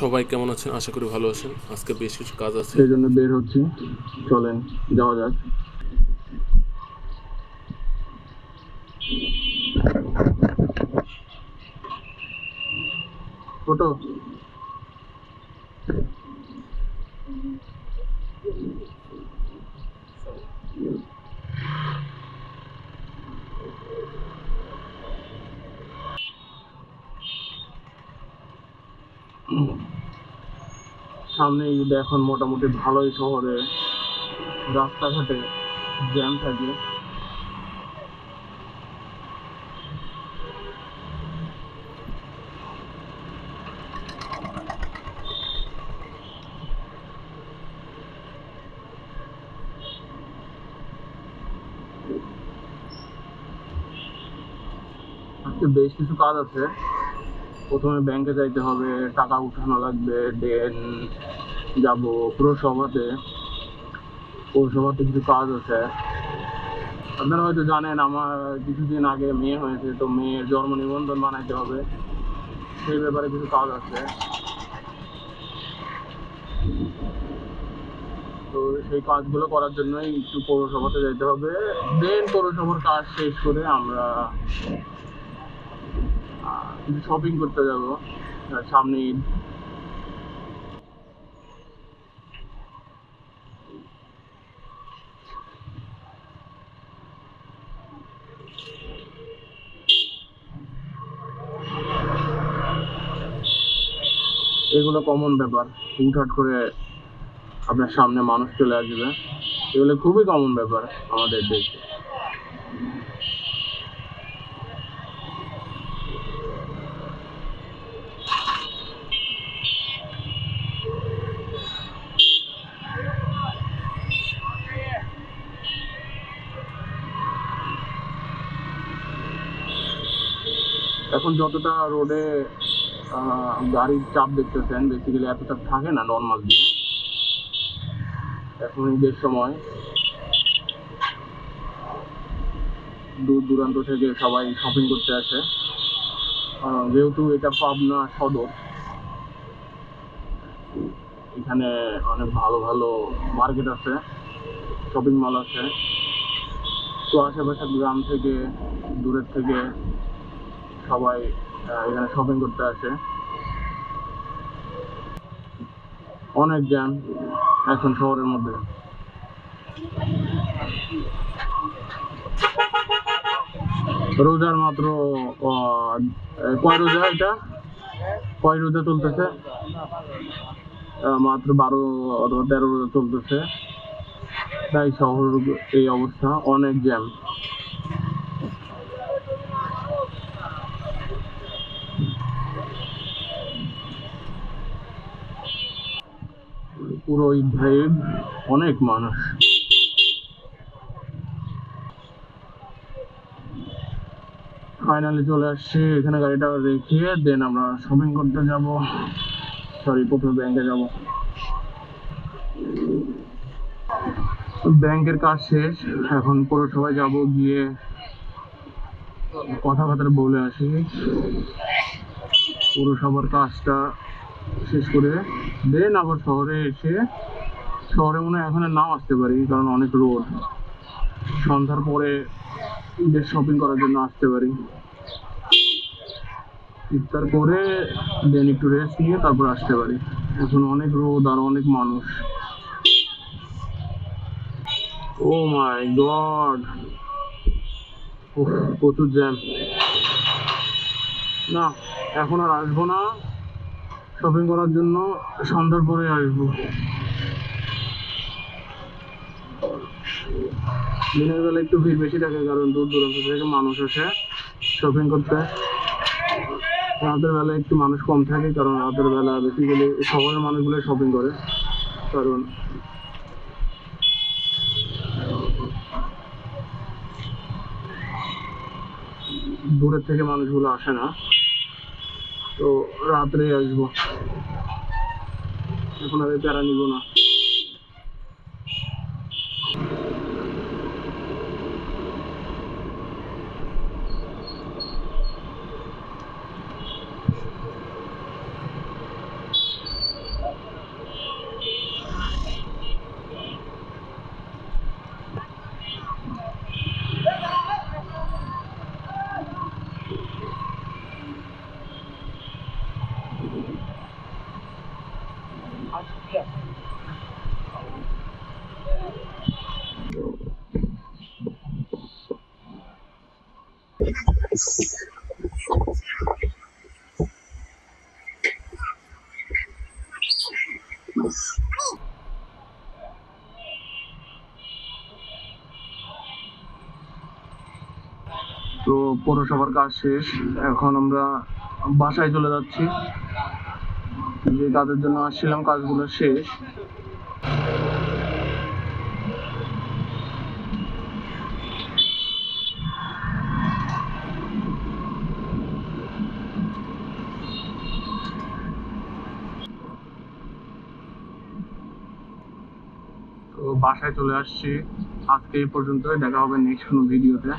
সবাই কেমন আছেন? আশা করি ভালো আছেন। আজকে বেশ কিছু কাজ আছে। সেই জন্য বের হচ্ছি। চলেন যাওয়া যাক। ফটো সামনে ঈদ, এখন মোটামুটি ভালোই শহরে রাস্তাঘাটে জ্যাম থাকে। আজকে বেশ কিছু কাজ আছে। প্রথমে ব্যাংকে যাইতে হবে, টাকা উঠানো লাগবে, দেন যাব পুরসভাতে। পৌরসভাতে কিছু কাজ আছে। আপনারা হয়তো জানেন আমার কিছুদিন আগে মেয়ে হয়েছে, তো মেয়ের জন্ম নিবন্ধন বানাইতে হবে, সেই ব্যাপারে কিছু কাজ আছে। তো সেই কাজগুলো করার জন্যই একটু পৌরসভাতে যেতে হবে। দেন পৌরসভার কাজ শেষ করে আমরা কিছু শপিং করতে যাব। সামনে ঈদ। এগুলো কমন ব্যাপার, হুটহাট করে আপনার সামনে মানুষ চলে আসবে, এগুলো খুবই কমন ব্যাপার আমাদের দেশে। এখন যতটা রোডে গাড়ির চাপ দেখতেছেন, বেসিক্যালি এতটা থাকে না নর্মাল দিনে। এখন ঈদের সময় দূর দূরান্ত থেকে সবাই শপিং করতে আসে। যেহেতু এটা পাবনা সদর, এখানে অনেক ভালো ভালো মার্কেট আছে, শপিং মল আছে। তো আশেপাশের গ্রাম থেকে, দূরের থেকে সবাই এখানে শপিং করতে আসে। অনেক জ্যাম এখন শহরের মধ্যে। রোজার মাত্র কয় রোজা এটা, কয় রোজা চলতেছে? মাত্র 12 অথবা 13 রোজা চলতেছে, তাই শহর এই অবস্থা, অনেক জ্যাম। পুরো ঈদ ভাইব, অনেক মানুষ। ফাইনালি চলে আসছি এখানে, গাড়িটা রেখে দেন আমরা শপিং করতে যাব। সরি, প্রথমে ব্যাংকে যাব। ব্যাংকের কাজ শেষ, এখন পৌরসভায় যাব, গিয়ে কথাবার্তা বলে আসি। পৌরসভার কাজটা শেষ করে দেন আবার শহরে এসে, শহরে মনে হয় এখন আর নাও আসতে পারি, কারণ অনেক রোড। সন্ধ্যার পরে ঈদের শপিং করার জন্য আসতে পারি। ইফতার করে দেন একটু রেস্ট নিয়ে তারপর আসতে পারি। এখন অনেক রোদ আর অনেক মানুষ। ও মাই গড, প্রচুর জ্যাম। না, এখন আর আসবো না শপিং করার জন্য, সন্ধ্যার পরে আসবো। দিনের বেলা একটু ভিড় বেশি থাকে, কারণ দূর দূরান্ত থেকে মানুষ আসে শপিং করতে। রাতের বেলা একটু মানুষ কম থাকে, কারণ রাতের বেলা বেসিক্যালি শহরের মানুষগুলো শপিং করে, কারণ দূরের থেকে মানুষগুলো আসে না। তো রাত্রে আসবো, এখন আর প্যারা নিব না। তো পৌরসভার কাজ শেষ, এখন আমরা বাসায় চলে যাচ্ছি। যে কাজের জন্য আসছিলাম কাজগুলো শেষ। তো বাসায় চলে আসছি। আজকে এই পর্যন্তই, দেখা হবে নেক্সট কোনো ভিডিওতে।